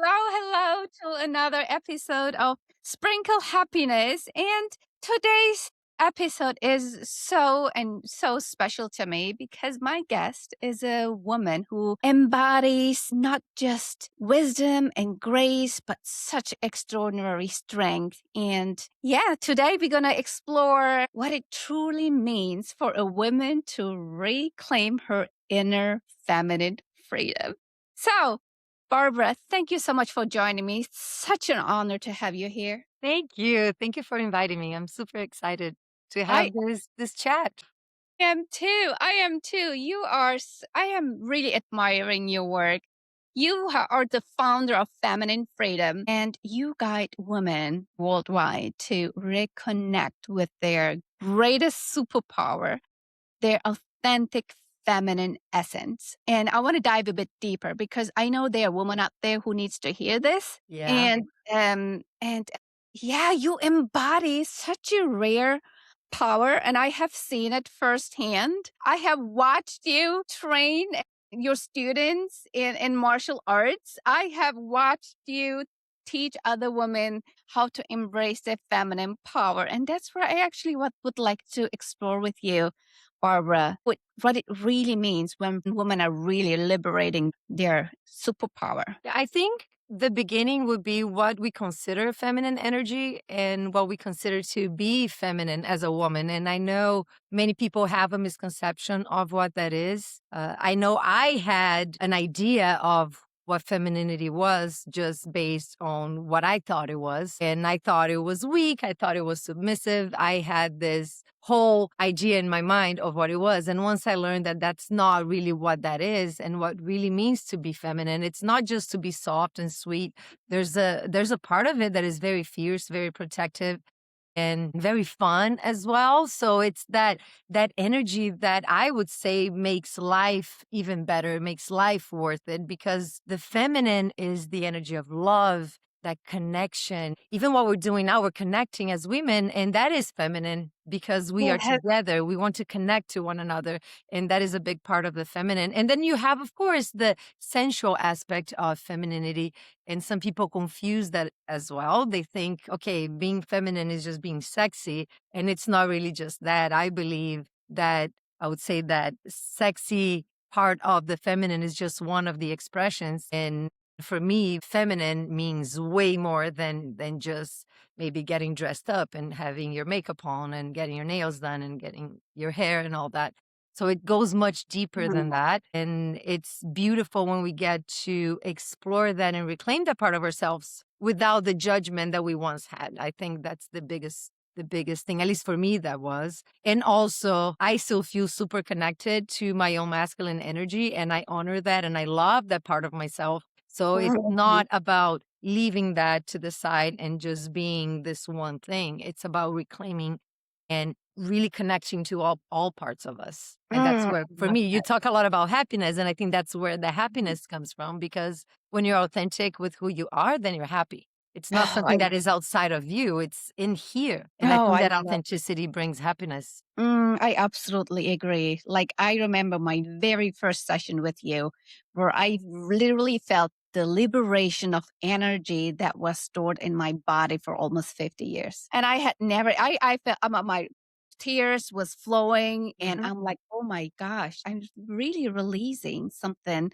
hello to another episode of Sprinkle Happiness. And today's episode is so special to me because my guest is a woman who embodies not just wisdom and grace, but such extraordinary strength. And yeah, today we're going to explore what it truly means for a woman to reclaim her inner feminine freedom. So, Barbara, thank you so much for joining me. It's such an honor to have you here. Thank you. Thank you for inviting me. I'm super excited to have I this chat. am too. I am too. I am really admiring your work. Are the founder of Feminine Freedom, and you guide women worldwide to reconnect with their greatest superpower, their authentic feminine essence. And I want to dive a bit deeper because I know there are women out there who needs to hear this. Yeah. And yeah, you embody such a rare power, and I have seen it firsthand. I have watched you train your students in martial arts. I have watched you teach other women how to embrace their feminine power. And that's where I actually would like to explore with you, Barbara, what it really means when women are really liberating their superpower. Yeah, I think the beginning would be what we consider feminine energy and what we consider to be feminine as a woman. And I know many people have a misconception of what that is. I know I had an idea of what femininity was just based on what I thought it was. And I thought it was weak. I thought it was submissive. I had this whole idea in my mind of what it was. And once I learned that that's not really what that is and what really means to be feminine, it's not just to be soft and sweet. There's a part of it that is very fierce, very protective, and very fun as well. So it's that energy that I would say makes life even better, makes life worth it, because the feminine is the energy of love, that connection. Even what we're doing now, we're connecting as women, and that is feminine because we are Yes. together. We want to connect to one another, and that is a big part of the feminine. And then you have, of course, the sensual aspect of femininity, and some people confuse that as well. They think, okay, being feminine is just being sexy, and it's not really just that. I believe that I would say that sexy part of the feminine is just one of the expressions. And for me, feminine means way more than just maybe getting dressed up and having your makeup on and getting your nails done and getting your hair and all that. So it goes much deeper than that. And it's beautiful when we get to explore that and reclaim that part of ourselves without the judgment that we once had. I think that's the biggest thing, at least for me, that was. And also, I still feel super connected to my own masculine energy, and I honor that and I love that part of myself. So it's not about leaving that to the side and just being this one thing. It's about reclaiming and really connecting to all parts of us. And that's Mm, where, for me, you talk a lot about happiness, and I think that's where the happiness comes from, because when you're authentic with who you are, then you're happy. It's not oh, I, something that is outside of you, it's in here. And I oh, think I that love. authenticity brings happiness. I absolutely agree. Like, I remember my very first session with you where I literally felt the liberation of energy that was stored in my body for almost 50 years. And I had never, I felt my tears was flowing and Mhm. I'm like, oh my gosh, I'm really releasing something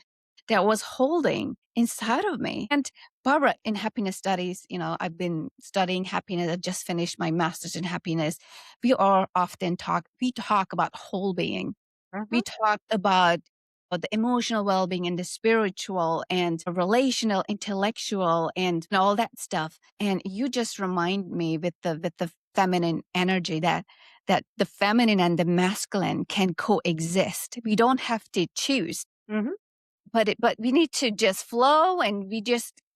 that was holding inside of me. And Barbara, in happiness studies, I've been studying happiness. I just finished my master's in happiness. We talk about whole being. We Mhm. talk about the emotional well-being and the spiritual and the relational, intellectual, and all that stuff. And you just remind me with the feminine energy that the feminine and the masculine can coexist. We don't have to choose, Mhm. but we need to just flow, and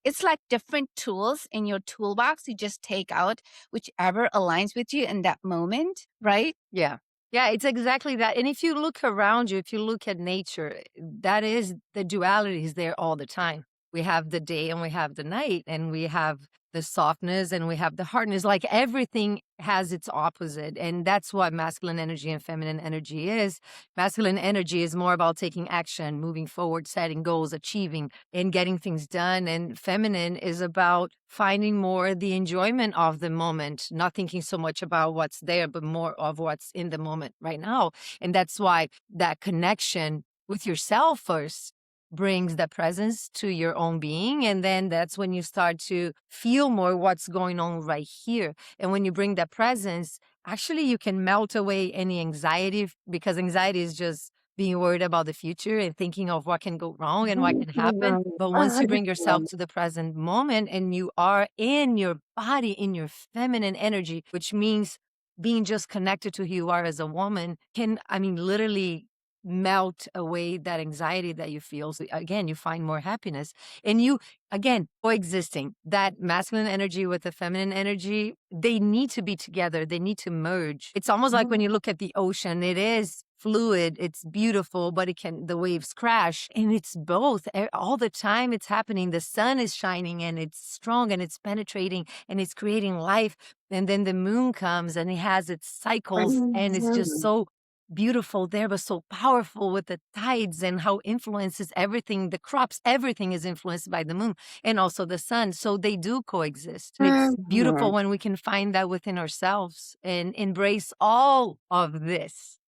it's like different tools in your toolbox. You just take out whichever aligns with you in that moment, right? Yeah. Yeah, it's exactly that. And if you look around you, if you look at nature, that is the duality is there all the time. We have the day and we have the night, and we have the softness and we have the hardness. Like everything has its opposite. And that's what masculine energy and feminine energy is. Masculine energy is more about taking action, moving forward, setting goals, achieving, and getting things done. And feminine is about finding more the enjoyment of the moment, not thinking so much about what's there, but more of what's in the moment right now. And that's why that connection with yourself first brings the presence to your own being. And then that's when you start to feel more what's going on right here. And when you bring that presence, actually, you can melt away any anxiety because anxiety is just being worried about the future and thinking of what can go wrong and what can happen. But once you bring yourself to the present moment and you are in your body, in your feminine energy, which means being just connected to who you are as a woman, can, I mean, literally melt away that anxiety that you feel. So again, you find more happiness. And you, again, coexisting that masculine energy with the feminine energy, they need to be together. They need to merge. It's almost like when you look at the ocean, it is fluid, it's beautiful, but the waves crash. And it's both all the time. It's happening. The sun is shining and it's strong and it's penetrating and it's creating life. And then the moon comes and it has its cycles and it's just so beautiful there, but so powerful with the tides and how influences everything, the crops, everything is influenced by the moon and also the sun. So they do coexist. It's beautiful when we can find that within ourselves and embrace all of this.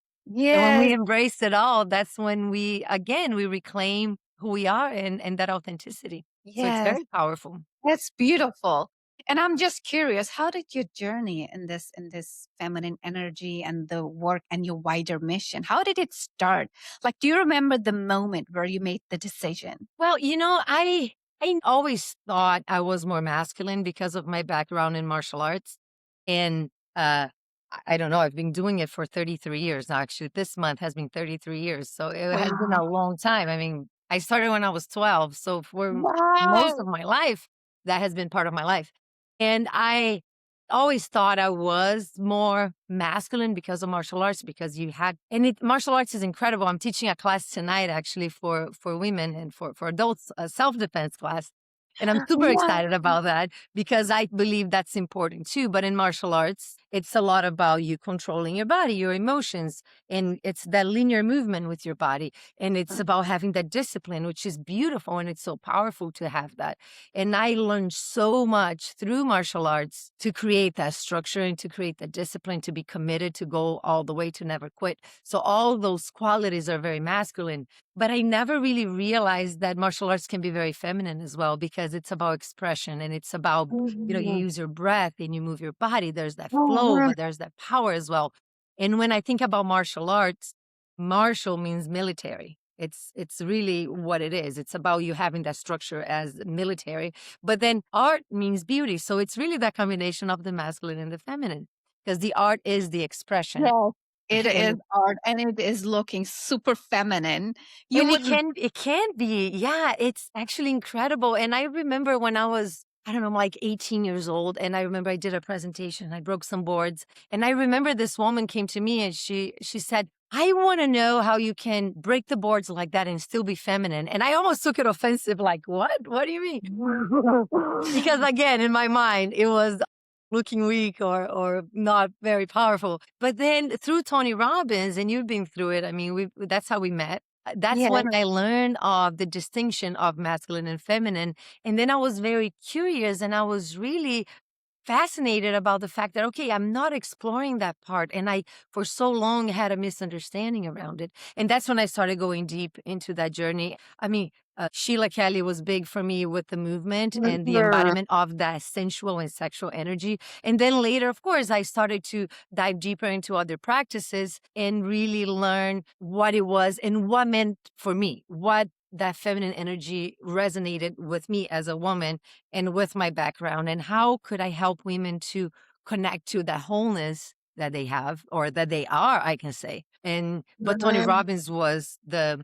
And when we Yes, embrace it all, that's when we, again, we reclaim who we are and that authenticity. So it's yes. very powerful. That's beautiful. And I'm just curious, how did your journey in this feminine energy and the work and your wider mission, how did it start? Like, do you remember the moment where you made the decision? Well, I always thought I was more masculine because of my background in martial arts. And I don't know, I've been doing it for 33 years now. Actually, this month has been 33 years. So it has been a Wow. long time. I mean, I started when I was 12. So for most of Wow. my life, that has been part of my life. And I always thought I was more masculine because of martial arts, because martial arts is incredible. I'm teaching a class tonight actually for women and for adults, a self-defense class. And I'm super Wow. excited about that because I believe that's important too. But in martial arts, it's a lot about you controlling your body, your emotions, and it's that linear movement with your body. And it's about having that discipline, which is beautiful. And it's so powerful to have that. And I learned so much through martial arts to create that structure and to create that discipline, to be committed, to go all the way, to never quit. So all those qualities are very masculine. But I never really realized that martial arts can be very feminine as well, because it's about expression and it's about, you use your breath and you move your body. There's that flow, but there's that power as well. And when I think about martial arts, martial means military. It's really what it is. It's about you having that structure as military, but then art means beauty. So it's really that combination of the masculine and the feminine, because the art is the expression. Yes. It is And art and it is looking super feminine. You And it wouldn't. can be. Yeah, it's actually incredible. And I remember when I was, I don't know, like 18 years old, and I remember I did a presentation, I broke some boards, and I remember this woman came to me and she said, "I want to know how you can break the boards like that and still be feminine." And I almost took it offensive, like, "What? What do you mean?" Because again, in my mind, it was looking weak or not very powerful. But then through Tony Robbins, and you've been through it, I mean, that's how we met. That's Yes. when I learned of the distinction of masculine and feminine. And then I was very curious and I was really fascinated about the fact that, okay, I'm not exploring that part. And I, for so long, had a misunderstanding around it. And that's when I started going deep into that journey. I mean, Sheila Kelly was big for me with the movement and the embodiment of that sensual and sexual energy. And then later, of course, I started to dive deeper into other practices and really learn what it was and what meant for me, what that feminine energy resonated with me as a woman and with my background, and how could I help women to connect to the wholeness that they have or that they are, I can say. And but Tony Robbins was the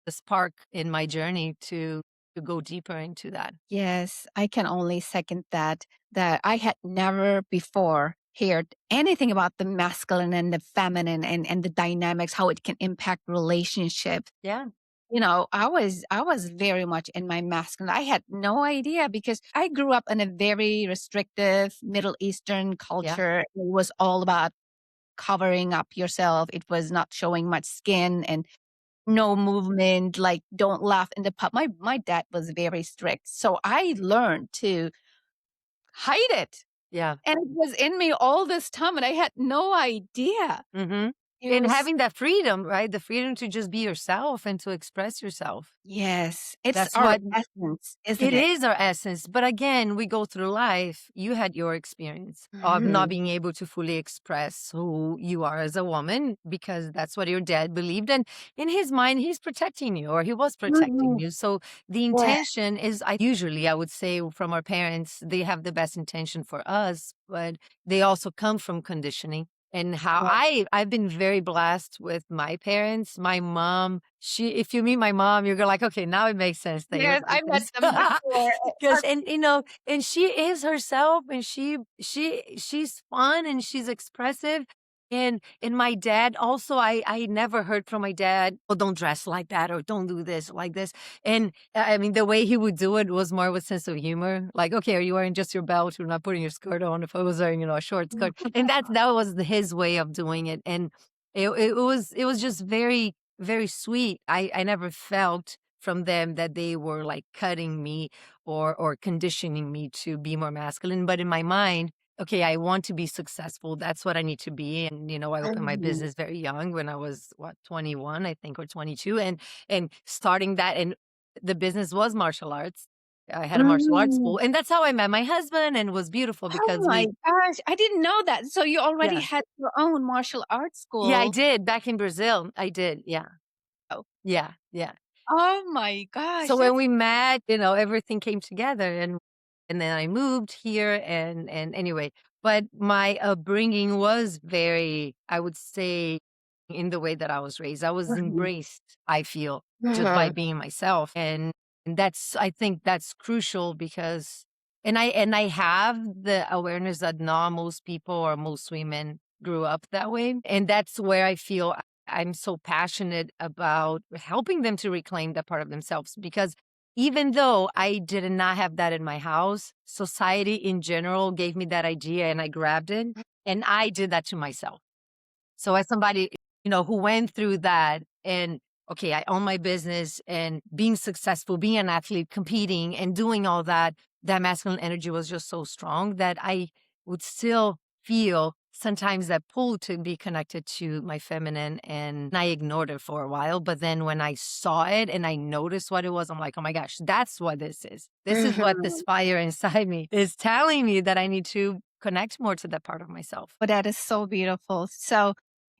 spark in my journey to go deeper into that. Yes, I can only second that, that I had never before heard anything about the masculine and the feminine and the dynamics, how it can impact relationships. Yeah. I was very much in my masculine. I had no idea because I grew up in a very restrictive Middle Eastern Yeah. culture. It was all about covering up yourself. It was not showing much skin and no movement, like don't laugh in the pub. My dad was very strict. So I learned to hide it. Yeah. And it was in me all this time and I had no idea. Mhm. It And was having that freedom, right? The freedom to just be yourself and to express yourself. yes, it's That's our what essence, isn't it it? is our essence, but again, we go through life. You had your experience of not Mhm. being able to fully express who you are as a woman because that's what your dad believed. And in his mind, he's protecting you or he was protecting Mhm. you. So the Yeah. intention is, I usually, I would say from our parents, they have the best intention for us, but they also come from conditioning. And how I've been very blessed with my parents. My mom, she if you meet my mom, you're gonna like, okay, now it makes sense that you're Yes, like I met this. them before. Because and and she is herself and she's fun and she's expressive. And my dad also, I never heard from my dad, oh, don't dress like that or don't do this like this. And I mean the way he would do it was more with sense of humor. Like, okay, are you wearing just your belt? You're not putting your skirt on if I was wearing, a short skirt. And that was his way of doing it. And it was just very, very sweet. I never felt from them that they were like cutting me or conditioning me to be more masculine. But in my mind, okay, I want to be successful. That's what I need to be. And I opened my Mhm. business very young when I was 21, I think, or 22, and starting that, and the business was martial arts. I had a martial arts Mm. school, and that's how I met my husband, and it was beautiful Oh because my gosh, I didn't know that. So you already yeah, had your own martial arts yeah, I school. did back in Brazil. I did, yeah, Oh. yeah, yeah. Oh my gosh, So when that's we met, everything came together, and then I moved here, and anyway, but my upbringing was very, I would say, in the way that I was raised. I was mhm, embraced, I feel, just by mhm. being myself. And that's, I think that's crucial because and I have the awareness that not most people or most women grew up that way. And that's where I feel I'm so passionate about helping them to reclaim that part of themselves because even though I did not have that in my house, society in general gave me that idea and I grabbed it and I did that to myself. So as somebody, who went through that and okay, I own my business and being successful, being an athlete, competing and doing all that, that masculine energy was just so strong that I would still feel sometimes that pull to be connected to my feminine and I ignored it for a while. But then when I saw it and I noticed what it was, I'm like, oh my gosh, that's what this is. This is what this Mhm. fire inside me is telling me that I need to connect more to that part of myself. But that is so beautiful. So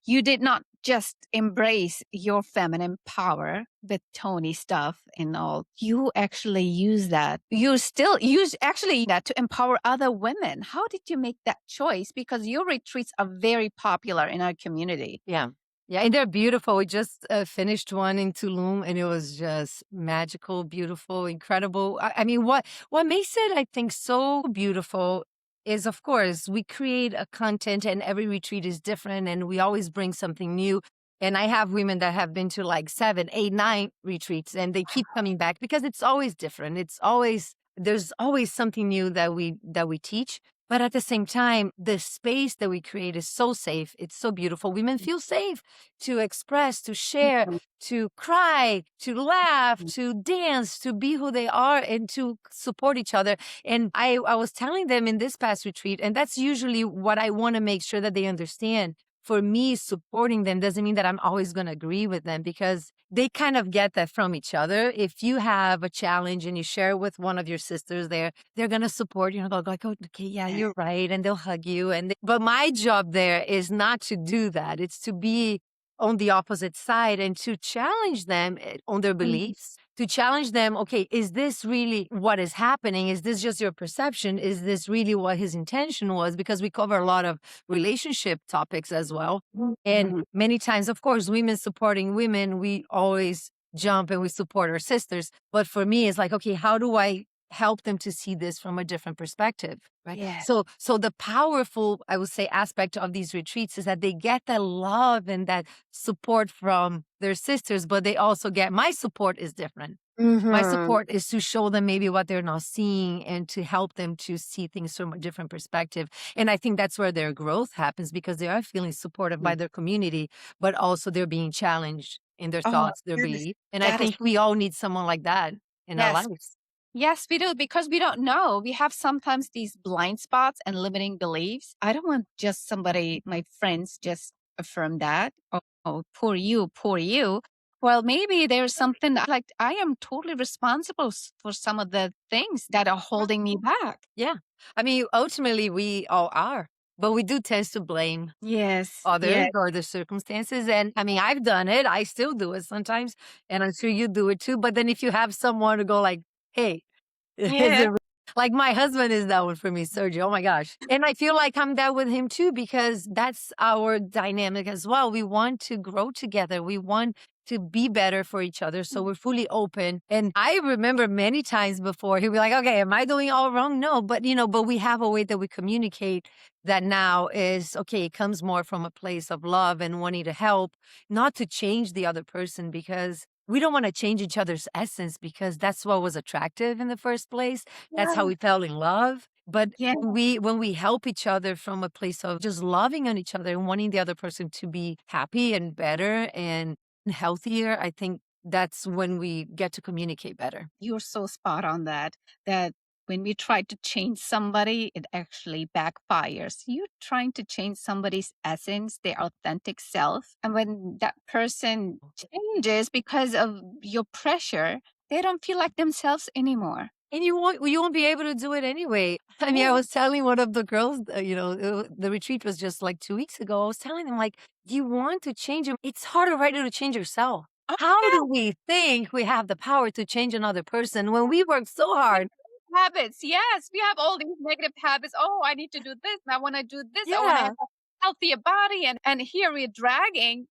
you did not just embrace your feminine power with Tony stuff and all. You actually use that. You still use actually that to empower other women. How did you make that choice? Because your retreats are very popular in our community. Yeah. Yeah, and they're beautiful. We just finished one in Tulum, and it was just magical, beautiful, incredible. I mean, what makes it, I think, so beautiful is, of course, we create a content, and every retreat is different, and we always bring something new. And I have women that have been to like 7, 8, 9 retreats, and they keep coming back because it's always different. It's always there's always something new that we teach. But at the same time, the space that we create is so safe. It's so beautiful. Women feel safe to express, to share, Mhm. to cry, to laugh, to dance, to be who they are, and to support each other. And I was telling them in this past retreat, and that's usually what I want to make sure that they understand. For me, supporting them doesn't mean that I'm always going to agree with them because they kind of get that from each other. If you have a challenge and you share it with one of your sisters there, they're gonna support you. They'll go like, "Oh, okay, yeah, you're right," and they'll hug you. But my job there is not to do that. It's to be on the opposite side and to challenge them on their Mhm. beliefs. To challenge them, okay, is this really what is happening? Is this just your perception? Is this really what his intention was? Because we cover a lot of relationship topics as well. And Mhm. many times, of course, women supporting women, we always jump and we support our sisters. But for me, it's like, okay, how do I help them to see this from a different perspective, right? Yeah. So the powerful, I would say, aspect of these retreats is that they get that love and that support from their sisters, but they also get my support is different. My Mhm. support is to show them maybe what they're not seeing and to help them to see things from a different perspective. And I think that's where their growth happens because they are feeling supported by Mm. their community, but also they're being challenged in their Oh, thoughts, their yes. belief. And I That is think we all need someone like that in our yes. lives. Yes, we do because we don't know. We have sometimes these blind spots and limiting beliefs. I don't want just somebody, my friends, just affirm that. Oh, oh, poor you, poor you. Well, maybe there's something like I am totally responsible for some of the things that are holding me back. Yeah. I mean, ultimately, we all are, but we do tend to blame Yes, others yes, or the circumstances. And I mean, I've done it. I still do it sometimes. And I'm sure you do it too. But then if you have someone to go like, hey, is yeah. it like my husband is that one for me, Sergio. Oh my gosh. And I feel like I'm that with him too, because that's our dynamic as well. We want to grow together. We want to be better for each other. So we're fully open. And I remember many times before he'll be like, okay, am I doing all wrong? No, but but we have a way that we communicate that now is okay, it comes more from a place of love and wanting to help, not to change the other person because we don't want to change each other's essence because that's what was attractive in the first place. That's how Yeah. we fell in love. But Yeah. when we help each other from a place of just loving on each other and wanting the other person to be happy and better and healthier, I think that's when we get to communicate better. You're so spot on that. That when we try to change somebody, it actually backfires. You're trying to change somebody's essence, their authentic self. And when that person changes because of your pressure, they don't feel like themselves anymore. And you won't be able to do it anyway. I mean, I Oh, was telling one of the girls, the retreat was just like 2 weeks ago. I was telling them like, you want to change them. It's harder right now to change yourself. oh How yeah. do we think we have the power to change another person when we work so hard? Habits. Yes. We have all these negative habits. Oh, I need to do this. And I want to do this. I want to have Yeah. a healthier body. And here we're dragging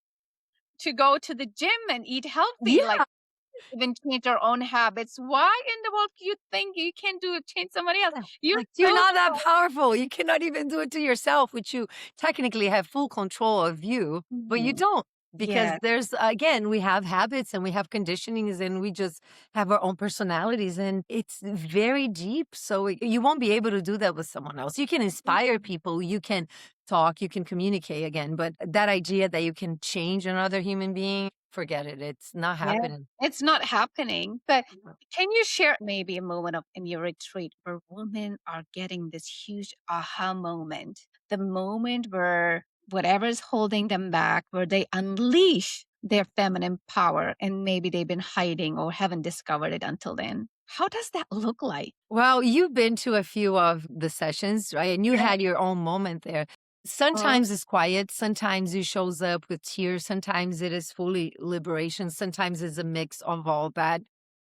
to go to the gym and eat healthy. Like Yeah. even change our own habits. Why in the world do you think you can do it, change somebody else? Yeah, You're like, you're so not that smart. powerful. You cannot even do it to yourself, which you technically have full control of you, but you Mhm. don't because Yes. there's again, we have habits and we have conditionings and we just have our own personalities and it's very deep. So you won't be able to do that with someone else. You can inspire people, you can talk, you can communicate again, but that idea that you can change another human being, forget it. It's not Yeah. happening. It's not happening. But can you share maybe a moment of in your retreat where women are getting this huge aha moment? The moment where whatever's holding them back, where they unleash their feminine power and maybe they've been hiding or haven't discovered it until then. How does that look like? Well, you've been to a few of the sessions, right? And you Yeah. had your own moment there. Sometimes it's quiet, sometimes it shows up with tears, sometimes it is fully liberation, sometimes it's a mix of all that.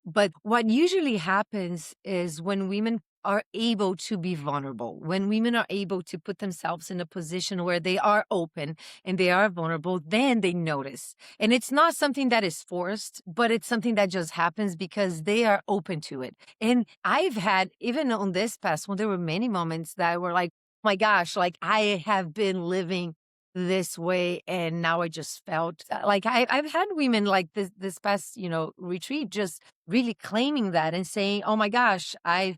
But what usually happens is when women are able to be vulnerable, when women are able to put themselves in a position where they are open and they are vulnerable, then they notice. And it's not something that is forced, but it's something that just happens because they are open to it. And I've had, even on this past one, there were many moments that were like, my gosh, like I have been living this way and now I just felt like I've had women like this past, retreat just really claiming that and saying, oh my gosh, I've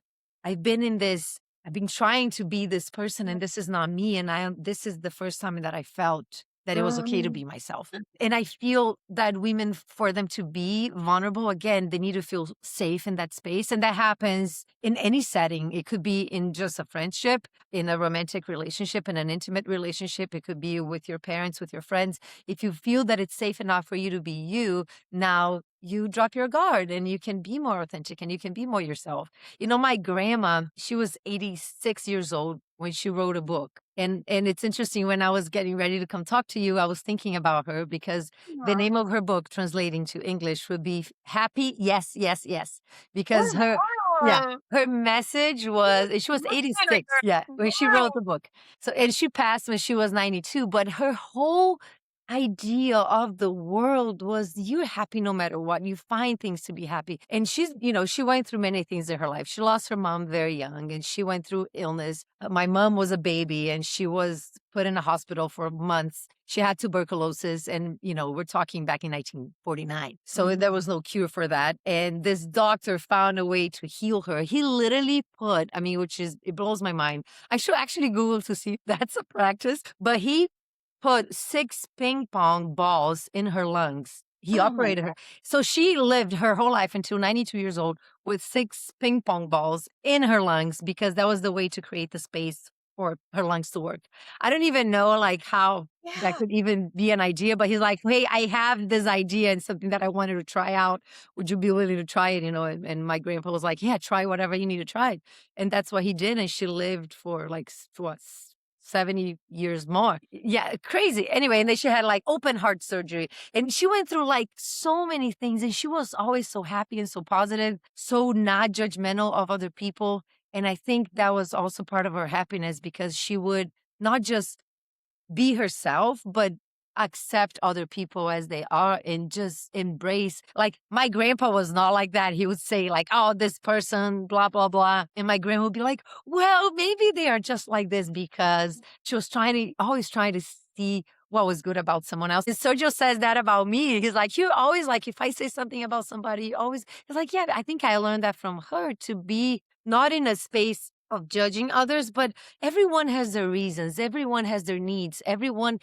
been in this, I've been trying to be this person and this is not me. And this is the first time that I felt that it was okay to Um, be myself. And I feel that women, for them to be vulnerable, again, they need to feel safe in that space. And that happens in any setting. It could be in just a friendship, in a romantic relationship, in an intimate relationship. It could be with your parents, with your friends. If you feel that it's safe enough for you to be you, now you drop your guard and you can be more authentic and you can be more yourself. My grandma, she was 86 years old when she wrote a book. And it's interesting, when I was getting ready to come talk to you, I was thinking about her because the yeah. name of her book translating to English would be Happy Yes, Yes, Yes. Because Oh, yeah, wow. her message was, and she was What kind of 86, yeah, girl? when she wrote Wow. the book. So, and she passed when she was 92, but her whole idea of the world was you're happy no matter what. You find things to be happy. And she went through many things in her life. She lost her mom very young and she went through illness. My mom was a baby and she was put in a hospital for months. She had tuberculosis and, we're talking back in 1949. So there Mhm. was no cure for that. And this doctor found a way to heal her. He literally put, I mean, it blows my mind. I should actually Google to see if that's a practice, but he put 6 ping pong balls in her lungs. He Oh my operated her. god. So she lived her whole life until 92 years old with 6 ping pong balls in her lungs because that was the way to create the space for her lungs to work. I don't even know, like, how that Yeah. could even be an idea, but he's like, "Hey, I have this idea and something that I wanted to try out. Would you be willing to try it?" And my grandpa was like, "Yeah, try whatever you need to try." And that's what he did, and she lived for, like, 70 years more. Yeah, crazy. Anyway, and then she had like open heart surgery and she went through like so many things and she was always so happy and so positive, so not judgmental of other people. And I think that was also part of her happiness because she would not just be herself, but accept other people as they are and just embrace. Like my grandpa was not like that. He would say like, "Oh, this person, blah blah blah," and my grandma would be like, "Well, maybe they are just like this because she was always trying to see." What was good about someone else. And Sergio says that about me. He's like, you always like, if I say something about somebody, you always, he's like, yeah, I think I learned that from her to be not in a space of judging others, but everyone has their reasons, everyone has their needs, everyone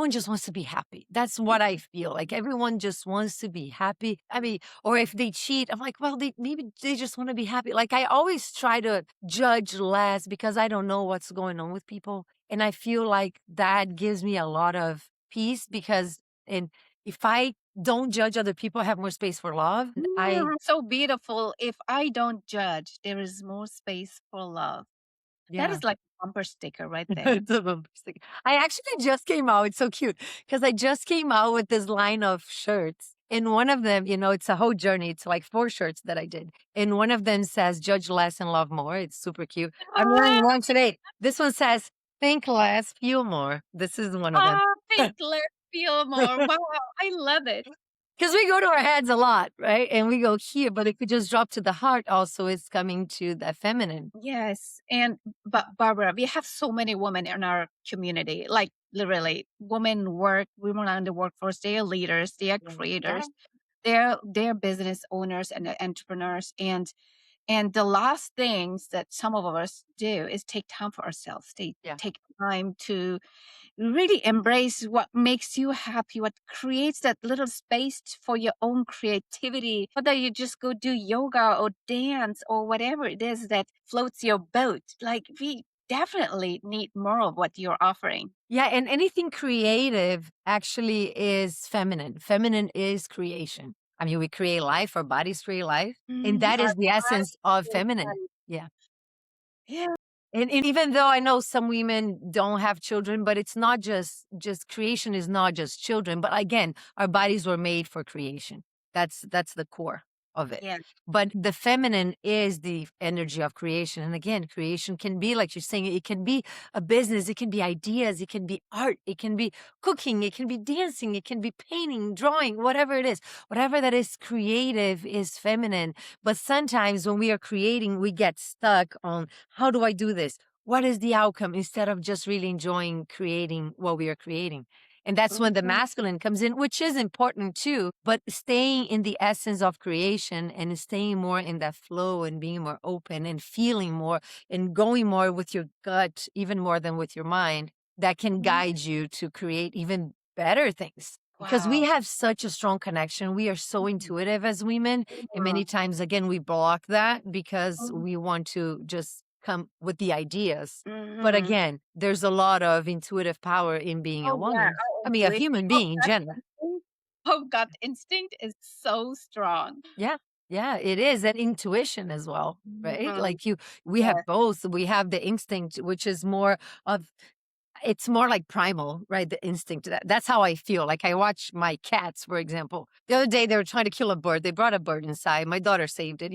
just wants to be happy. That's what I feel. Like everyone just wants to be happy. I mean, or if they cheat, I'm like, well, maybe they just want to be happy. Like I always try to judge less because I don't know what's going on with people. And I feel like that gives me a lot of peace because and if I don't judge other people, I have more space for love. I So beautiful. If I don't judge, there is more space for love. That yeah. is like a bumper sticker right there. It's a bumper sticker. I actually just came out, it's so cute because I just came out with this line of shirts. And one of them, it's a whole journey. It's like 4 shirts that I did. And one of them says, "Judge less and love more." It's super cute. I'm wearing Ah, one today. This one says, "Think less, feel more." This is one of them. think less, feel more. Wow, I love it. Because we go to our heads a lot, right? And we go here, but if we just drop to the heart, also it's coming to the feminine. Yes, and but Barbara, we have so many women in our community, like literally, women are in the workforce. They are leaders, they are Yeah. Yeah. creators, they're business owners and entrepreneurs, and the last things that some of us do is take time for ourselves. They Yeah. take time to really embrace what makes you happy, what creates that little space for your own creativity, whether you just go do yoga or dance or whatever it is that floats your boat. Like, we definitely need more of what you're offering. Yeah, and anything creative actually is feminine. Feminine is creation. I mean, we create life, our bodies create life, and that Our is the breath essence of is feminine. life. Yeah. Yeah. And even though I know some women don't have children, but it's not just creation is not just children, but again, our bodies were made for creation. That's the core of it. Yeah. But the feminine is the energy of creation. And again, creation can be like you're saying, it can be a business, it can be ideas, it can be art, it can be cooking, it can be dancing, it can be painting, drawing, whatever it is. Whatever that is creative is feminine. But sometimes when we are creating, we get stuck on how do I do this? What is the outcome instead of just really enjoying creating what we are creating? And that's when the Mhm. masculine comes in, which is important too, but staying in the essence of creation and staying more in that flow and being more open and feeling more and going more with your gut, even more than with your mind, that can Mhm. guide you to create even better things. Because we Wow. have such a strong connection. We are so Mhm. intuitive as women. And Yeah. many times, again, we block that because Mhm. we want to just come with the ideas. But Mhm. again, there's a lot of intuitive power in being a Oh, yeah. woman. Our I mean, a intuition, human our being in gut general. instinct our gut instinct is so strong. Yeah. Yeah, it is that intuition as well, right? Mhm. Like we have Yes. both. We have the instinct, which is more of it's more like primal, right? The instinct. That's how I feel. Like I watch my cats, for example. The other day they were trying to kill a bird. They brought a bird inside. My daughter saved it,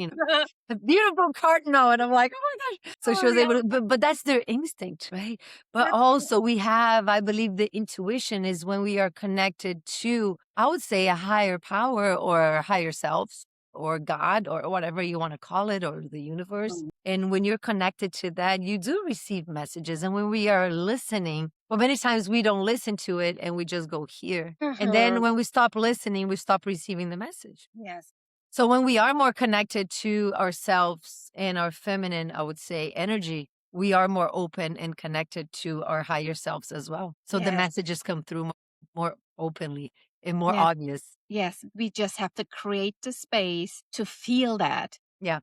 a beautiful cardinal. And I'm like, oh my gosh. So she Oh, was yeah. able to, but that's their instinct, right? But That's also we have, I believe the intuition is when we are connected to, I would say, a higher power or higher selves or God or whatever you want to call it, or the universe. true. And when you're connected to that, you do receive messages. And when we are listening, well, many times we don't listen to it and we just go here. And then Mhm. when we stop listening, we stop receiving the message. Yes. So when we are more connected to ourselves and our feminine, I would say, energy, we are more open and connected to our higher selves as well. So the Yes. messages come through more openly and more Yes. obvious. Yes, we just have to create the space to feel that. Yeah.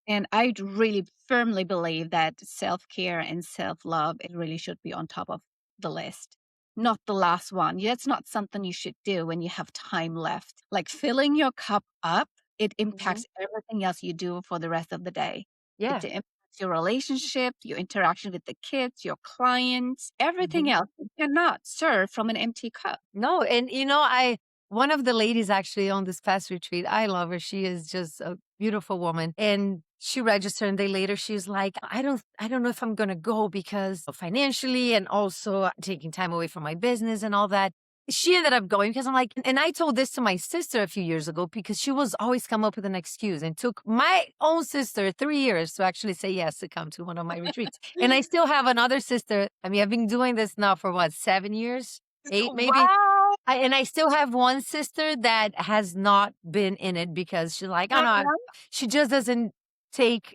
And I really firmly believe that self-care and self-love, it really should be on top of the list, not the last one. That's not something you should do when you have time left. Like filling your cup up, it Mhm. impacts everything else you do for the rest of the day. It Yeah. impacts your relationship, your interaction with the kids, your clients, everything Mhm. else. You cannot serve from an empty cup. No, and I one of the ladies actually on this past retreat, I love her. She is just a beautiful woman. And she registered and day later she's like, I don't know if I'm gonna go because of financially and also taking time away from my business and all that. She ended up going because I'm like, and I told this to my sister a few years ago because she was always come up with an excuse and took my own sister 3 years to actually say yes to come to one of my retreats. And I still have another sister. I mean, I've been doing this now for what, 7 years? 8 maybe? Wow. I still have one sister that has not been in it because she's like, "Oh, no," she just doesn't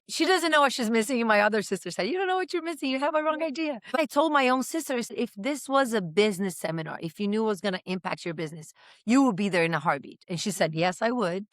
she doesn't know what she's missing, and my other sister said, "You don't know what you're missing, you have a wrong idea." But I told my own sister, I said, "If this was a business seminar, if you knew it was gonna impact your business, you would be there in a heartbeat." And she said, "Yes, I would."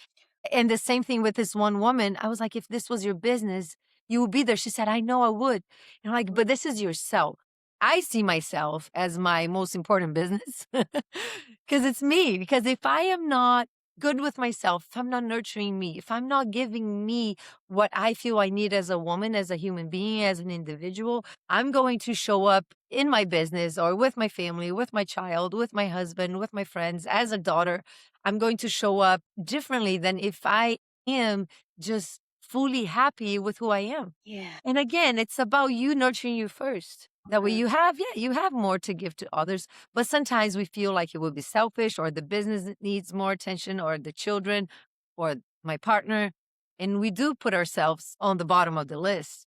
And the same thing with this one woman. I was like, if this was your business, you would be there. She said, I know I would. And I'm like, but this is yourself. I see myself as my most important business because it's me. Because if I am not good with myself, if I'm not nurturing me, if I'm not giving me what I feel I need as a woman, as a human being, as an individual, I'm going to show up in my business or with my family, with my child, with my husband, with my friends, as a daughter. I'm going to show up differently than if I am just fully happy with who I am. Yeah. And again, it's about you nurturing you first. That way Mhm. you have, yeah, you have more to give to others. But sometimes we feel like it would be selfish or the business needs more attention or the children or my partner. And we do put ourselves on the bottom of the list.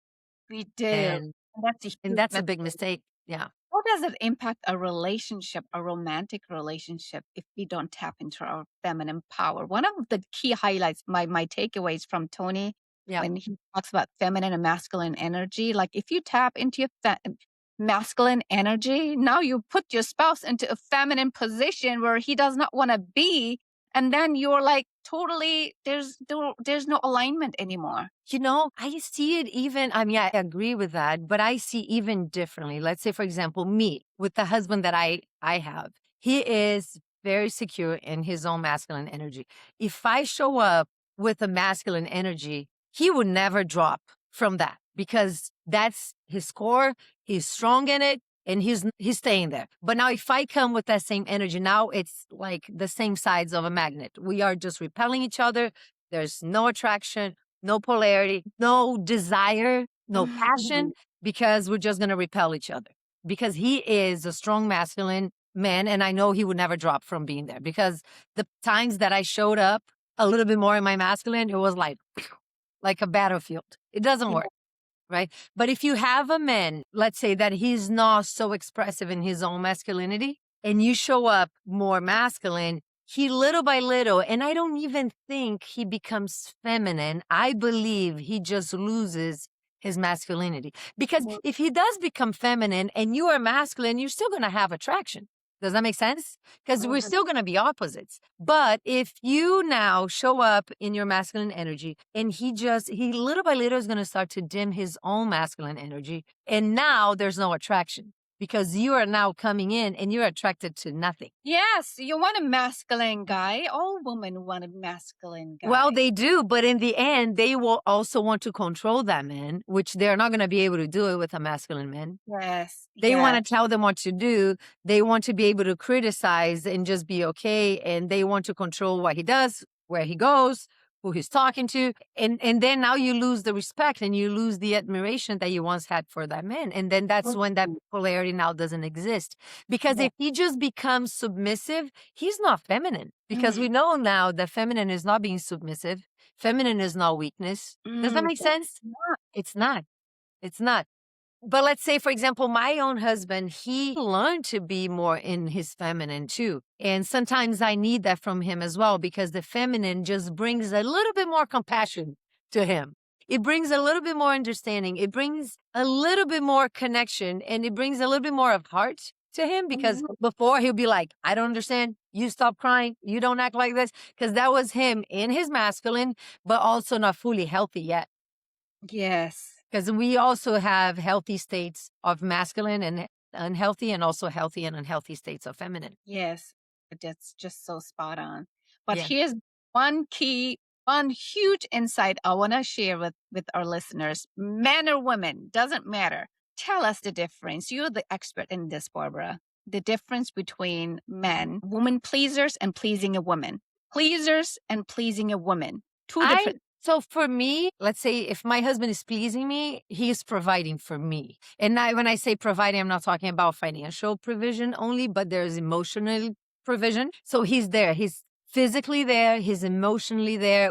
We do. And And that's a and huge that's a big mistake. mistake. Yeah. How does it impact a relationship, a romantic relationship, if we don't tap into our feminine power? One of the key highlights, my takeaways from Tony, Yeah. when he talks about feminine and masculine energy, like if you tap into your masculine energy, now you put your spouse into a feminine position where he does not want to be, and then you're like totally there's no alignment anymore. I see it even, I mean, I agree with that, but I see even differently. Let's say, for example, me with the husband that I have, he is very secure in his own masculine energy. If I show up with a masculine energy, he would never drop from that because that's his core. He's strong in it and he's staying there. But now if I come with that same energy, now it's like the same sides of a magnet. We are just repelling each other. There's no attraction, no polarity, no desire, no passion, because we're just going to repel each other. Because he is a strong masculine man, and I know he would never drop from being there. Because the times that I showed up a little bit more in my masculine, it was like a battlefield. It doesn't Yeah. work, right? But if you have a man, let's say that he's not so expressive in his own masculinity, and you show up more masculine, he little by little, and I don't even think he becomes feminine. I believe he just loses his masculinity. Because if he does become feminine and you are masculine, you're still going to have attraction. Does that make sense? Because we're Mhm. still going to be opposites. But if you now show up in your masculine energy and he little by little is going to start to dim his own masculine energy. And now there's no attraction because you are now coming in and you're attracted to nothing. Yes, you want a masculine guy. All women want a masculine Well, guy. they do, but in the end, they will also want to control that man, which they're not going to be able to do it with a masculine man. Yes, They yes. wanna tell them what to do. They want to be able to criticize and just be okay, and they want to control what he does, where he goes, who he's talking to, and then now you lose the respect and you lose the admiration that you once had for that man, and then that's when that Mhm. polarity now doesn't exist. Because Yeah. if he just becomes submissive, he's not feminine, because Mm, we know now that feminine is not being submissive. Feminine is not weakness. Does that make yeah. sense? It's not. It's not. But let's say, for example, my own husband, he learned to be more in his feminine too. And sometimes I need that from him as well, because the feminine just brings a little bit more compassion to him. It brings a little bit more understanding. It brings a little bit more connection, and it brings a little bit more of heart to him, because Mhm. before he'll be like, I don't understand. You stop crying. You don't act like this. Because that was him in his masculine, but also not fully healthy yet. Yes. Because we also have healthy states of masculine and unhealthy, and also healthy and unhealthy states of feminine. Yes, that's just so spot on. But Yeah. here's one key, one huge insight I want to share with our listeners. Men or women, doesn't matter. Tell us the difference. You're the expert in this, Barbara. The difference between men, woman pleasers, and pleasing a woman. Pleasers and pleasing a woman. Two I different. So for me, let's say if my husband is pleasing me, he is providing for me. And when I say providing, I'm not talking about financial provision only, but there's emotional provision. So he's there. He's physically there. He's emotionally there.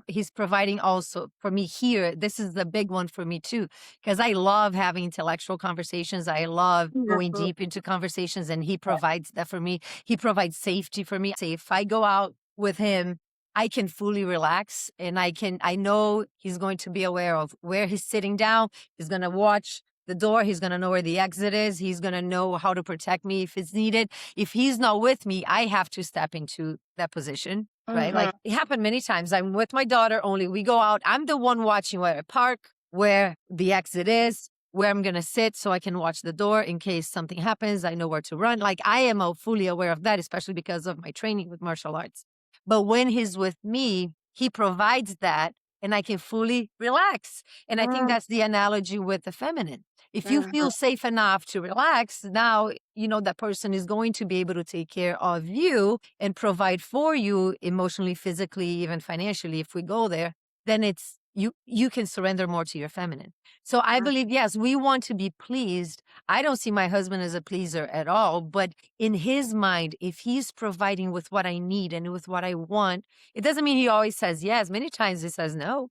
He's providing also for me here. This is the big one for me too, because I love having intellectual conversations. I love going Mhm. deep into conversations, and he provides that for me. He provides safety for me. Say if I go out with him, I can fully relax, and I know he's going to be aware of where he's sitting down. He's going to watch the door. He's going to know where the exit is. He's going to know how to protect me if it's needed. If he's not with me, I have to step into that position, right? Like Mhm. it happened many times. I'm with my daughter only. We go out. I'm the one watching where I park, where the exit is, where I'm going to sit so I can watch the door in case something happens. I know where to run. Like I am fully aware of that, especially because of my training with martial arts. But when he's with me, he provides that, and I can fully relax. And I think Mhm. that's the analogy with the feminine. If you Mhm. feel safe enough to relax, now you know that person is going to be able to take care of you and provide for you emotionally, physically, even financially. If we go there, then it's you can surrender more to your feminine. So I believe, yes, we want to be pleased. I don't see my husband as a pleaser at all, but in his mind, if he's providing with what I need and with what I want, it doesn't mean he always says yes. Many times he says no.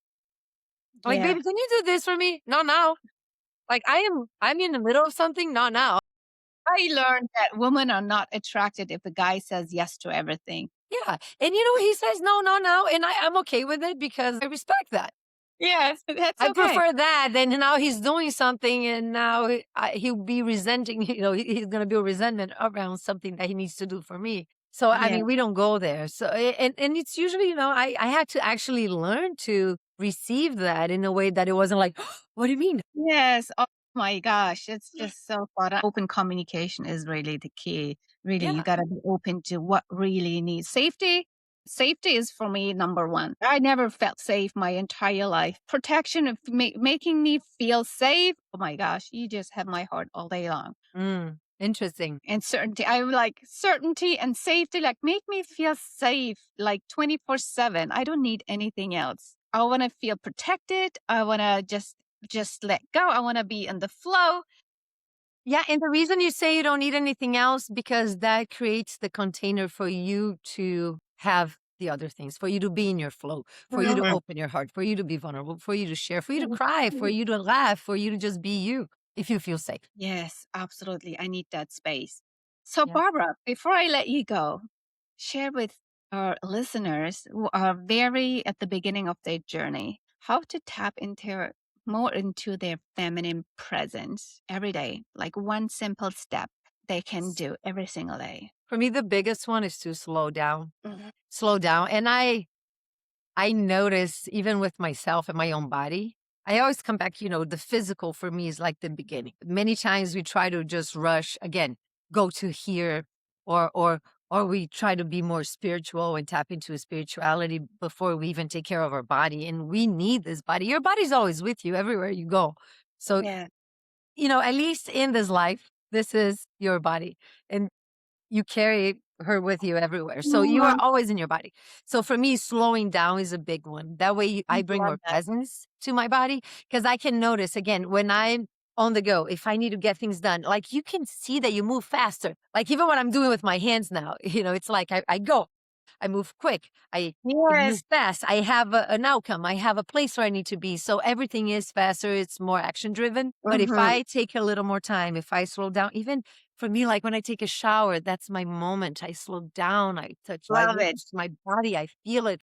Like, Yeah. baby, can you do this for me? No, now. Like I'm in the middle of something. No, now. I learned that women are not attracted if a guy says yes to everything. Yeah. And you know, he says no, no, no. And I'm okay with it because I respect that. Yes, that's I okay. prefer that than now he's doing something, and now he'll be resenting, he's going to build resentment around something that he needs to do for me. So, I Yeah. mean, we don't go there. So, and it's usually, I had to actually learn to receive that in a way that it wasn't like, what do you mean? Yes. Oh my gosh, it's just so fun. Open communication is really the key. Really, you Yeah. gotta be open to what really needs safety. Safety is for me number one. I never felt safe my entire life. Protection of making me feel safe. Oh my gosh, you just have my heart all day long. Interesting. And certainty. I like certainty and safety, like make me feel safe like 24/7. I don't need anything else. I want to feel protected. I want to just let go. I want to be in the flow. Yeah, and the reason you say you don't need anything else, because that creates the container for you to have the other things, for you to be in your flow, for you to Mhm. open your heart, for you to be vulnerable, for you to share, for you to cry, for you to laugh, for you to just be you if you feel safe. Yes, absolutely. I need that space. So, Yeah. Barbara, before I let you go, share with our listeners who are very at the beginning of their journey how to tap into more into their feminine presence every day, like one simple step they can do every single day. For me, the biggest one is to slow down. Mhm. Slow down. And I notice even with myself and my own body, I always come back, the physical for me is like the beginning. Many times we try to just rush again, go to here or we try to be more spiritual and tap into spirituality before we even take care of our body. And we need this body. Your body's always with you everywhere you go. So, Yeah. at least in this life, this is your body. And you carry her with you everywhere. So you are Mhm. always in your body. So for me, slowing down is a big one. That way I I bring love more that. presence to my body because I can notice again when I'm on the go, if I need to get things done, like you can see that you move faster. Like even what I'm doing with my hands now, it's like I go. I move quick. I move Yes. fast. I have an outcome. I have a place where I need to be. So everything is faster. It's more action driven. But if Mhm. I take a little more time, if I slow down, even for me, like when I take a shower, that's my moment. I slow down. I touch, I Love reach it. my body. I feel it.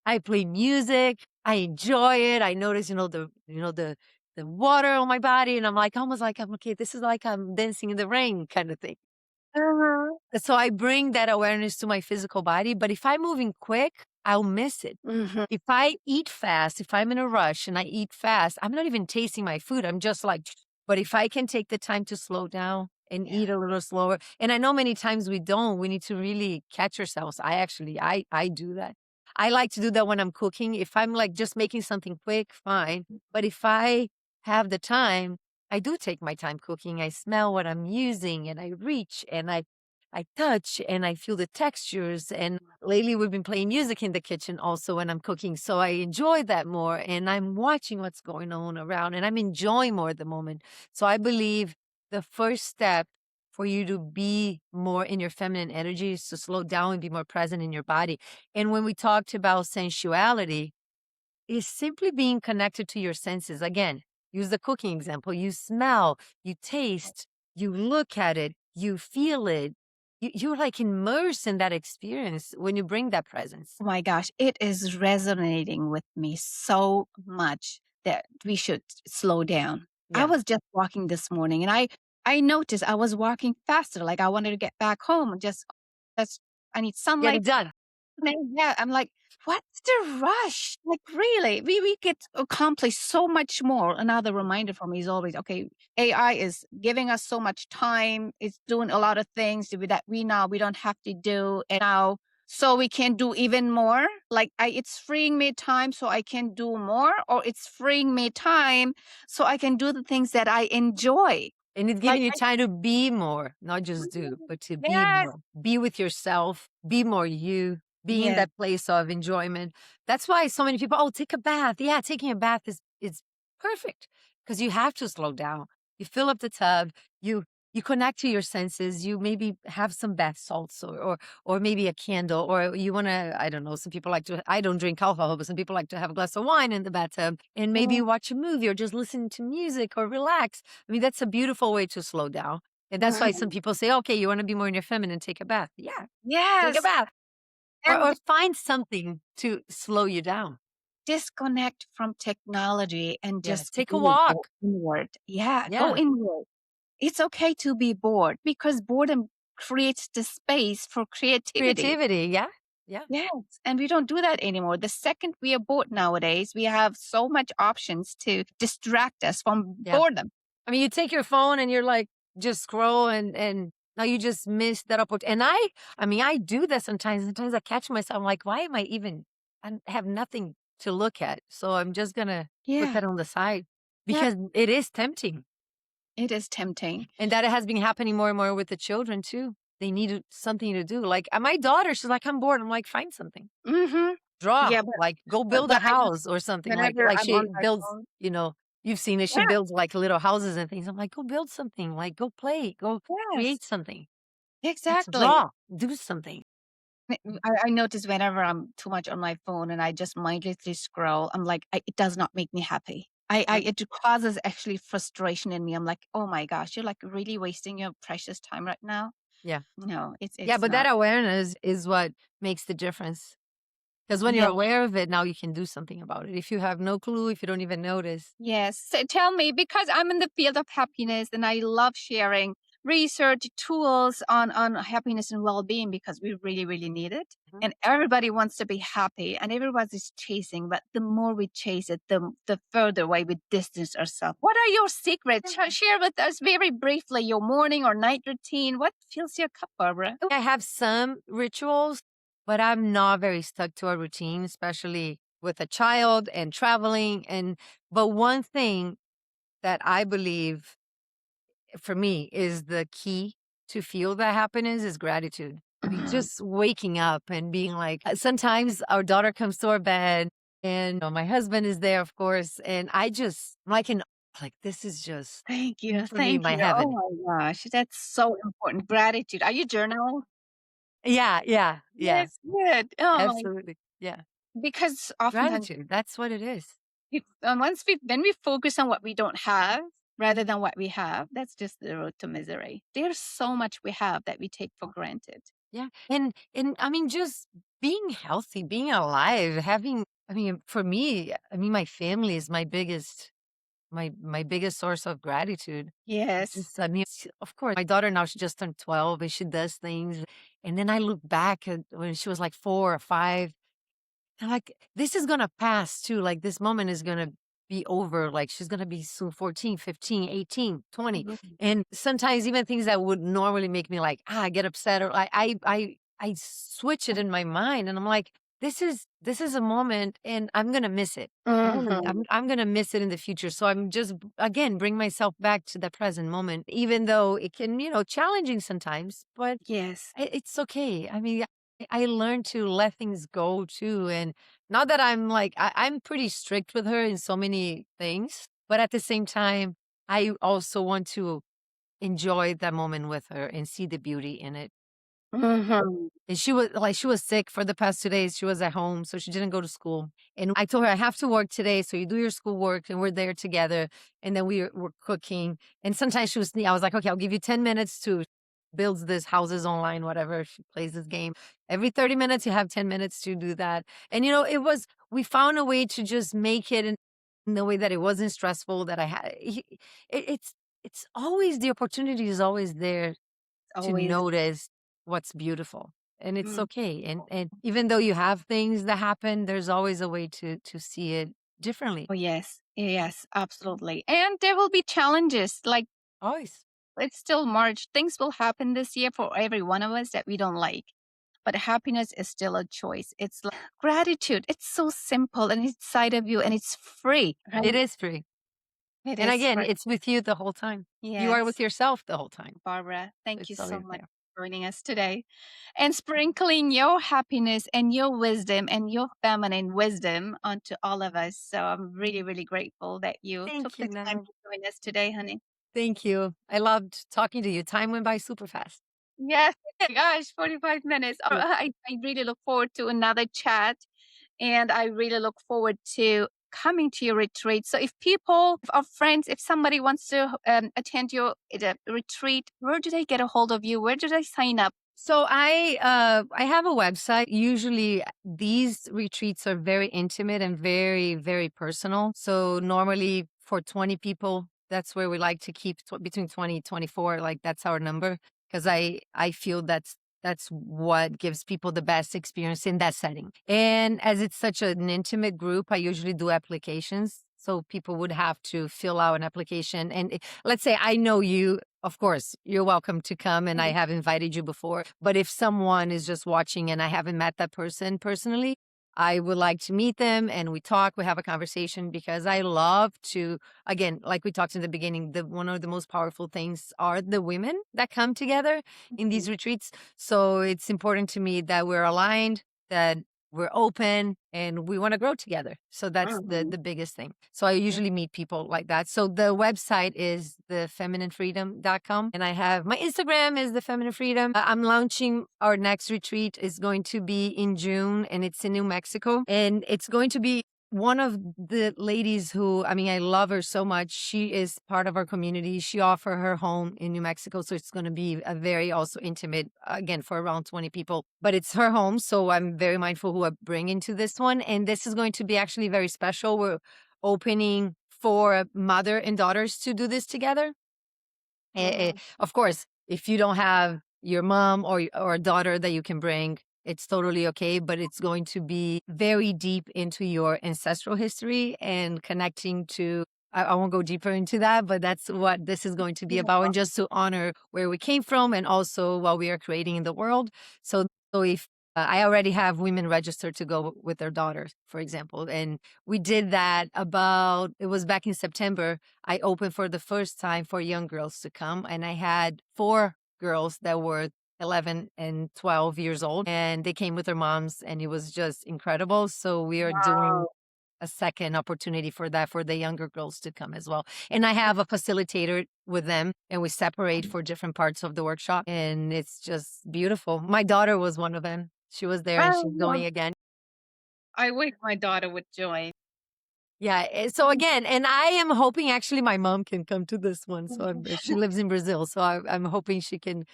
I play music. I enjoy it. I notice, the water on my body, and I'm like almost like I'm okay. This is like I'm dancing in the rain, kind of thing. Mhm. So I bring that awareness to my physical body, but if I'm moving quick, I'll miss it. Mhm. If I eat fast, if I'm in a rush and I eat fast, I'm not even tasting my food. I'm just like, but if I can take the time to slow down and Yeah. eat a little slower, and I know many times we don't, we need to really catch ourselves. I do that. I like to do that when I'm cooking. If I'm like just making something quick, fine. But if I have the time, I do take my time cooking. I smell what I'm using and I reach and I touch and I feel the textures. And lately we've been playing music in the kitchen also when I'm cooking. So I enjoy that more and I'm watching what's going on around and I'm enjoying more at the moment. So I believe the first step for you to be more in your feminine energy is to slow down and be more present in your body. And when we talked about sensuality, is simply being connected to your senses. Again, use the cooking example. You smell, you taste, you look at it, you feel it. You're like immersed in that experience when you bring that presence. Oh my gosh, it is resonating with me so much that we should slow down. I Yeah. was just walking this morning and I noticed I was walking faster, like I wanted to get back home and just I need Get it sunlight. done. Yeah, I'm like, "What's the rush?" Like, really, we could accomplish so much more. Another reminder for me is always, okay, AI is giving us so much time. It's doing a lot of things that we now we don't have to do, and now so we can do even more. Like, it's freeing me time so I can do more, or it's freeing me time so I can do the things that I enjoy. And it's Like, giving you I time to be more, not just do, but to be yes, more. Be with yourself, be more you, be in yes. that place of enjoyment. That's why so many people, oh, take a bath. Yeah, taking a bath is perfect because you have to slow down. You fill up the tub, you connect to your senses, you maybe have some bath salts or maybe a candle, or you wanna, I don't know, some people like to I don't drink alcohol, but some people like to have a glass of wine in the bathtub and maybe Mhm, you watch a movie or just listen to music or relax. I mean, that's a beautiful way to slow down. And that's why some mhm. people say, okay, you want to be more in your feminine, take a bath. Yeah, take a Yes, bath. Or and find something to slow you down. disconnect from technology and Yeah. just Take a really go walk. inward. Yeah, go Yeah. inward. It's okay to be bored because boredom creates the space for creativity. Creativity. Yeah. Yeah. Yes, and we don't do that anymore. The second we are bored nowadays, we have so much options to distract us from Yeah. boredom. I mean, you take your phone and you're like, just scroll and now you just miss that opportunity. And I mean, I do that sometimes. Sometimes I catch myself. I'm like, why am I even, I have nothing to look at. So I'm just going to put Yeah. that on the side Yep. because it is tempting. It is tempting. And that has been happening more and more with the children too. They need something to do. Like my daughter, she's like, I'm bored. I'm like, find something. Mhm. Draw, Yeah, like go but build a but I know house or something. Like whenever like I'm she on my builds, phone. you've seen it. She Yeah. builds like little houses and things. I'm like, go build something. Like go play, go Yes. create something. Let's Exactly. draw, do something. I notice whenever I'm too much on my phone and I just mindlessly scroll, I'm like, it does not make me happy. Uh, It causes actually frustration in me. I'm like, oh my gosh, you're like really wasting your precious time right now. Yeah. No, Yeah, it's but that not. awareness is what makes the difference. Because when you're Yeah. aware of it, now you can do something about it. If you have no clue, if you don't even notice. Yes. So tell me, because I'm in the field of happiness and I love sharing. research tools on happiness and well-being because we really, really need it. Mhm. And everybody wants to be happy and everybody's chasing, but the more we chase it, the further away we distance ourselves. What are your secrets? Share with us very briefly your morning or night routine. What fills your cup, Barbara? I have some rituals, but I'm not very stuck to a routine, especially with a child and traveling. But one thing that I believe for me is the key to feel that happiness is gratitude. Just waking up and being like, sometimes our daughter comes to our bed and my husband is there, of course. And like, like, this is just Thank you. for me, Thank my you. Oh heaven. my gosh, that's so important. Gratitude. Are you journal? Yeah, yeah, yeah, Yes, good. Oh my, absolutely. Yeah. because oftentimes Gratitude. That's what it is. once we then we focus on what we don't have rather than what we have. That's just the road to misery. There's so much we have that we take for granted. Yeah. And I mean, just being healthy, being alive, having I mean, for me, I mean, my family is my biggest source of gratitude. It's Yes. just, I mean, of course, my daughter now, she just turned 12 and she does things. And then I look back at when she was like 4 or 5. And like, this is gonna pass too. Like, this moment is gonna be over. Like, she's gonna be soon 14, 15, 18, 20. Mhm. And sometimes even things that would normally make me like, get upset or I switch it in my mind and I'm like, this is a moment and I'm gonna miss it. Mhm. I'm gonna miss it in the future. So I'm just again bring myself back to the present moment, even though it can, challenging sometimes, but Yes. it's okay. I mean, I learned to let things go too. And not that I'm like, I'm pretty strict with her in so many things, but at the same time, I also want to enjoy that moment with her and see the beauty in it. Mhm. And she was sick for the past 2 days. She was at home, so she didn't go to school. And I told her, I have to work today. So you do your schoolwork and we're there together. And then we were cooking. And sometimes I was like, okay, I'll give you 10 minutes to builds this houses online, whatever. She plays this game. Every 30 minutes, you have 10 minutes to do that. And, we found a way to just make it in the way that it wasn't stressful, that I had. It's always the opportunity is always there to Always. notice what's beautiful, and it's Mm. okay, and even though you have things that happen, there's always a way to see it differently. Oh, yes. Yes, absolutely. And there will be challenges. Like, Always. it's still March. Things will happen this year for every one of us that we don't like. But happiness is still a choice. It's like gratitude. It's so simple and it's inside of you and it's free. It Right? is free, It and is again, free. it's with you the whole time. You are with Yes. yourself the whole time, Barbara, so thank you it's so always much there. for joining us today and sprinkling your happiness and your wisdom and your feminine wisdom onto all of us. So I'm really, really grateful that you took Thank you, the time Nana. to join us today, honey. Thank you. I loved talking to you. Time went by super fast. Yes, gosh, 45 minutes. Yeah. I really look forward to another chat and I really look forward to coming to your retreat. So if our friends, if somebody wants to attend your retreat, where do they get a hold of you? Where do they sign up? So I have a website. Usually these retreats are very intimate and very very personal. So normally for 20 people, that's where we like to keep between 20 24. Like that's our number because I feel that's what gives people the best experience in that setting. And as it's such an intimate group, I usually do applications. So people would have to fill out an application. And let's say I know you, of course, you're welcome to come and I have invited you before. But if someone is just watching and I haven't met that person personally, I would like to meet them and we talk, we have a conversation because I love to, again, like we talked in the beginning, one of the most powerful things are the women that come together in these retreats. So it's important to me that we're aligned, that we're open and we want to grow together. So that's the Mhm. biggest thing. So I usually meet people like that. So the website is thefemininefreedom.com and I have my Instagram is the feminine freedom. I'm launching our next retreat is going to be in June and it's in New Mexico and it's going to be one of the ladies who, I mean, I love her so much. She is part of our community. She offered her home in New Mexico. So it's going to be a very also intimate, again, for around 20 people, but it's her home. So I'm very mindful who I bring into this one. And this is going to be actually very special. We're opening for mother and daughters to do this together. Mm. Of course, if you don't have your mom or a daughter that you can bring, it's totally okay, but it's going to be very deep into your ancestral history and connecting to I won't go deeper into that, but that's what this is going to be about, and just to honor where we came from and also what we are creating in the world. So if I already have women registered to go with their daughters, for example, and we did that about it was back in September. I opened for the first time for young girls to come, and I had 4 girls that were 11 and 12 years old, and they came with their moms, and it was just incredible. So we are doing Wow. a second opportunity for that for the younger girls to come as well. And I have a facilitator with them, and we separate for different parts of the workshop, and it's just beautiful. My daughter was one of them. She was there and she's Oh, going again. I wish my daughter would join. Yeah, so again, and I am hoping actually my mom can come to this one. So she lives in Brazil, so I'm hoping she can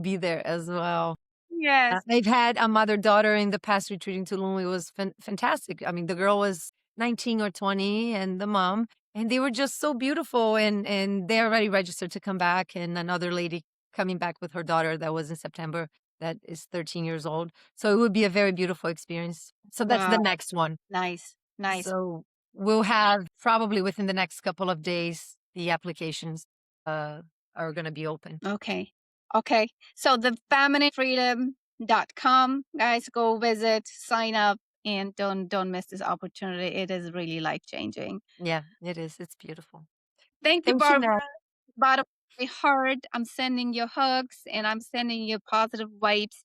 be there as well. Yes. They've had a mother-daughter in the past retreat in Tulum. It was fantastic. I mean, the girl was 19 or 20 and the mom, and they were just so beautiful and they're already registered to come back, and another lady coming back with her daughter that was in September that is 13 years old. So it would be a very beautiful experience. So that's the Wow. next one. Nice. Nice. So we'll have probably within the next couple of days, the applications uh, are going to be open. Okay. Okay. So the femininefreedom.com, guys, go visit, sign up, and don't miss this opportunity. It is really life changing. Yeah, it is. It's beautiful. Thank you, Thank you, Barbara. Nat. Bottom of my heart, I'm sending you hugs and I'm sending you positive vibes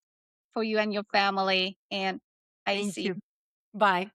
for you and your family. And I Thank see you. Bye.